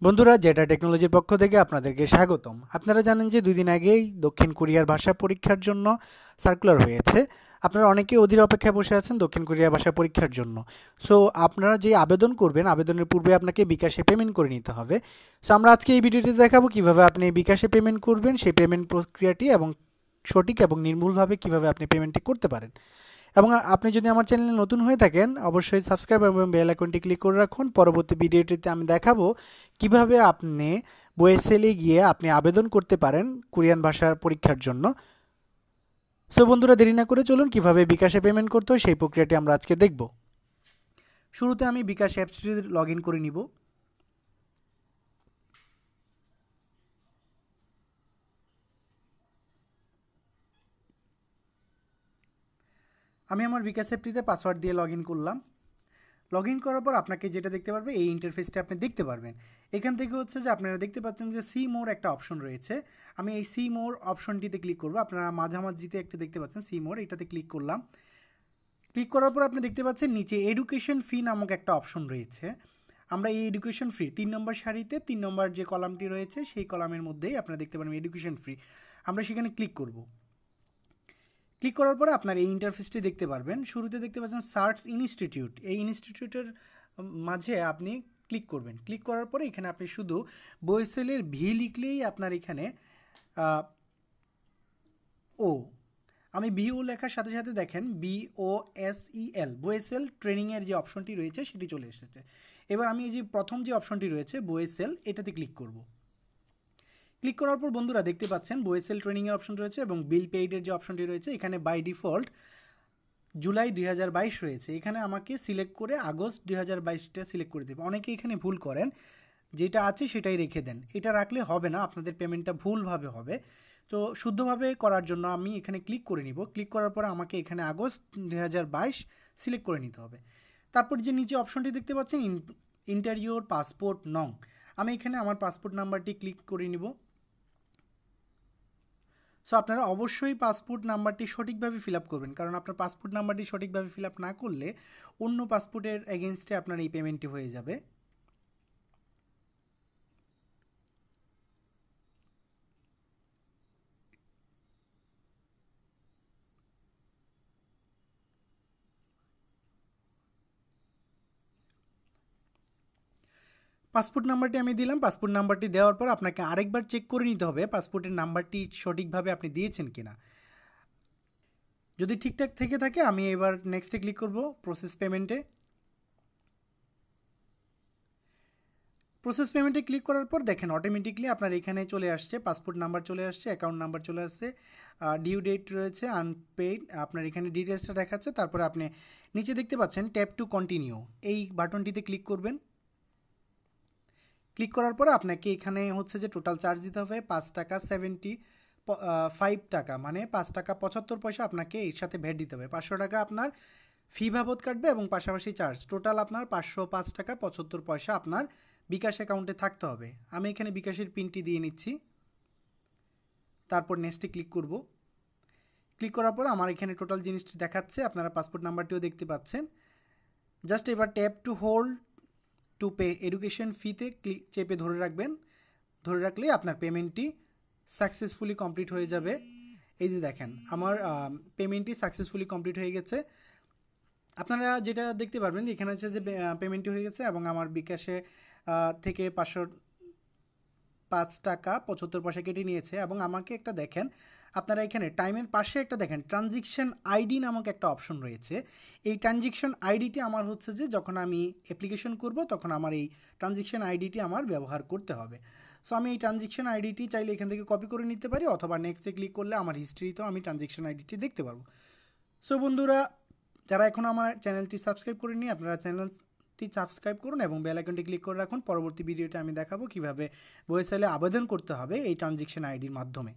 বন্ধুরা যেটা টেকনোলজির পক্ষ থেকে আপনাদেরকে স্বাগতম। আপনারা জানেন যে 2 দিন আগেই দক্ষিণ কোরিয়ার ভাষা পরীক্ষার জন্য সার্কুলার হয়েছে। আপনারা অনেকেই অধীর অপেক্ষায় বসে আছেন দক্ষিণ কোরিয়া ভাষা পরীক্ষার জন্য। সো আপনারা যে আবেদন করবেন, আবেদনের পূর্বে আপনাকে বিকাশে পেমেন্ট করে নিতে হবে। সো আমরা আজকে এই ভিডিওতে দেখাবো কিভাবে আপনি বিকাশে পেমেন্ট করবেন, সেই পেমেন্ট প্রক্রিয়াটি এবং সঠিক এবং নির্ভুলভাবে কিভাবে আপনি পেমেন্টটি করতে পারেন। এবং আপনি যদি আমার চ্যানেলে নতুন হয়ে থাকেন অবশ্যই সাবস্ক্রাইব এবং বেল আইকনটি ক্লিক করে রাখুন। পরবর্তী ভিডিওটিতে আমি দেখাবো কিভাবে আপনি BOESL গিয়ে আপনি আবেদন করতে পারেন কোরিয়ান ভাষার পরীক্ষার জন্য। সো বন্ধুরা দেরি না করে চলুন কিভাবে বিকাশে পেমেন্ট করতে হয় সেই প্রক্রিয়াটি আমরা আজকে দেখব। শুরুতে আমি বিকাশ অ্যাপসটি লগ ইন করে নিব। আমি আমার বিকাশ অ্যাপটিতে পাসওয়ার্ড দিয়ে লগ ইন করলাম। লগ ইন করার পর আপনাকে যেটা দেখতে পারবে এই ইন্টারফেসটা আপনি দেখতে পারবেন। এখান থেকে হচ্ছে যে আপনারা দেখতে পাচ্ছেন যে সি মোর একটা অপশন রয়েছে। আমি এই সি মোর অপশনটিতে ক্লিক করব। আপনারা মাঝামাঝিতে একটা দেখতে পাচ্ছেন সি মোর, এটাতে ক্লিক করলাম। ক্লিক করার পর আপনি দেখতে পাচ্ছেন নিচে এডুকেশন ফি নামক একটা অপশন রয়েছে। আমরা এই এডুকেশন ফি 3 নম্বর সারিতে 3 নম্বর যে কলামটি রয়েছে সেই কলামের মধ্যেই আপনারা দেখতে পারবেন এডুকেশন ফি। আমরা সেখানে ক্লিক করব। ক্লিক করার পরে আপনার এই ইন্টারফেসটি দেখতে পারবেন। শুরুতে দেখতে পাচ্ছেন সার্চ ইনস্টিটিউট, এই ইনস্টিটিউটের মাঝে আপনি ক্লিক করবেন। ক্লিক করার পরে এখানে আপনি শুধু BOESL এর ভি লিখলেই আপনার এখানে ও, আমি BO লেখার সাথে সাথে দেখেন BOSEL BOESL ট্রেনিংয়ের যে অপশনটি রয়েছে সেটি চলে এসেছে। এবার আমি এই যে প্রথম যে অপশনটি রয়েছে BOESL, এটাতে ক্লিক করব। ক্লিক করার পর বন্ধুরা দেখতে পাচ্ছেন BOESL ট্রেনিংয়ের অপশন রয়েছে এবং বিল পেইডের যে অপশনটি রয়েছে এখানে বাই ডিফল্ট জুলাই 2022 রয়েছে। এখানে আমাকে সিলেক্ট করে আগস্ট 2022টা সিলেক্ট করে দেবে। অনেকে এখানে ভুল করেন, যেটা আছে সেটাই রেখে দেন। এটা রাখলে হবে না, আপনাদের পেমেন্টটা ভুলভাবে হবে। তো শুদ্ধভাবে করার জন্য আমি এখানে ক্লিক করে নিব। ক্লিক করার পর আমাকে এখানে আগস্ট 2022 সিলেক্ট করে নিতে হবে। তারপর যে নিচে অপশনটি দেখতে পাচ্ছেন ইন্টার ইওর পাসপোর্ট নং, আমি এখানে আমার পাসপোর্ট নাম্বারটি ক্লিক করে নিব। সো আপনারা অবশ্যই পাসপোর্ট নাম্বারটি সঠিকভাবে ফিল আপ করবেন, কারণ আপনার পাসপোর্ট নাম্বারটি সঠিকভাবে ফিল আপ না করলে অন্য পাসপোর্টের এগেনস্টে আপনার এই পেমেন্টটি হয়ে যাবে। পাসপোর্ট নাম্বারটি আমি দিলাম। পাসপোর্ট নাম্বারটি দেওয়ার পর আপনাকে আরেকবার চেক করে নিতে হবে পাসপোর্টের নাম্বারটি সঠিকভাবে আপনি দিয়েছেন কিনা। যদি ঠিকঠাক থেকে থাকে আমি এবার নেক্সটে ক্লিক করব প্রসেস পেমেন্টে। প্রসেস পেমেন্টে ক্লিক করার পর দেখেন অটোমেটিকলি আপনার এখানে চলে আসছে, পাসপোর্ট নাম্বার চলে আসছে, অ্যাকাউন্ট নাম্বার চলে আসছে, ডিউ ডেট রয়েছে, আনপেইড, আপনার এখানে ডিটেলসটা দেখাচ্ছে। তারপরে আপনি নিচে দেখতে পাচ্ছেন ট্যাপ টু কন্টিনিউ, এই বাটনটিতে ক্লিক করবেন। ক্লিক করার পরে আপনাকে এখানে হচ্ছে যে টোটাল চার্জ দিতে হবে 5 টাকা 75 টাকা, মানে 5 টাকা 75 পয়সা আপনাকে এর সাথে ভ্যাট দিতে হবে। 500 টাকা আপনার ফি বাবদ কাটবে এবং পাশাপাশি চার্জ, টোটাল আপনার 505 টাকা 75 পয়সা আপনার বিকাশ অ্যাকাউন্টে থাকতে হবে। আমি এখানে বিকাশের পিনটি দিয়ে নিচ্ছি। তারপর নেক্সটে ক্লিক করব। ক্লিক করার পর আমার এখানে টোটাল জিনিসটি দেখাচ্ছে, আপনারা পাসপোর্ট নাম্বারটিও দেখতে পাচ্ছেন। জাস্ট এবার tap to hold to pay education ফিতে চেপে ধরে রাখবেন। ধরে রাখলেই আপনার পেমেন্টটি সাকসেসফুলি কমপ্লিট হয়ে যাবে। এই যে দেখেন আমার পেমেন্টটি সাকসেসফুলি কমপ্লিট হয়ে গেছে। আপনারা যেটা দেখতে পারবেন এখানে হচ্ছে যে পেমেন্টটি হয়ে গেছে এবং আমার বিকাশে থেকে 505 টাকা 75 পয়সা কেটে নিয়েছে। এবং আমাকে একটা দেখেন, আপনারা এখানে টাইমের পাশে একটা দেখেন ট্রানজ্যাকশন আইডি নামক একটা অপশন রয়েছে। এই ট্রানজ্যাকশন আইডিটি আমার হচ্ছে যে যখন আমি অ্যাপ্লিকেশন করব তখন আমার এই ট্রানজ্যাকশন আইডিটি আমার ব্যবহার করতে হবে। সো আমি এই ট্রানজ্যাকশন আইডিটি চাইলে এখান থেকে কপি করে নিতে পারি, অথবা নেক্সটে ক্লিক করলে আমার হিস্ট্রিতেও আমি ট্রানজ্যাকশন আইডিটি দেখতে পারবো। সো বন্ধুরা যারা এখন আমার চ্যানেলটি সাবস্ক্রাইব করেননি আপনারা চ্যানেলটি সাবস্ক্রাইব করুন এবং বেল আইকনটি ক্লিক করে রাখুন। পরবর্তী ভিডিওতে আমি দেখাবো কীভাবে BOESL আবেদন করতে হবে এই ট্রানজ্যাকশন আইডির মাধ্যমে।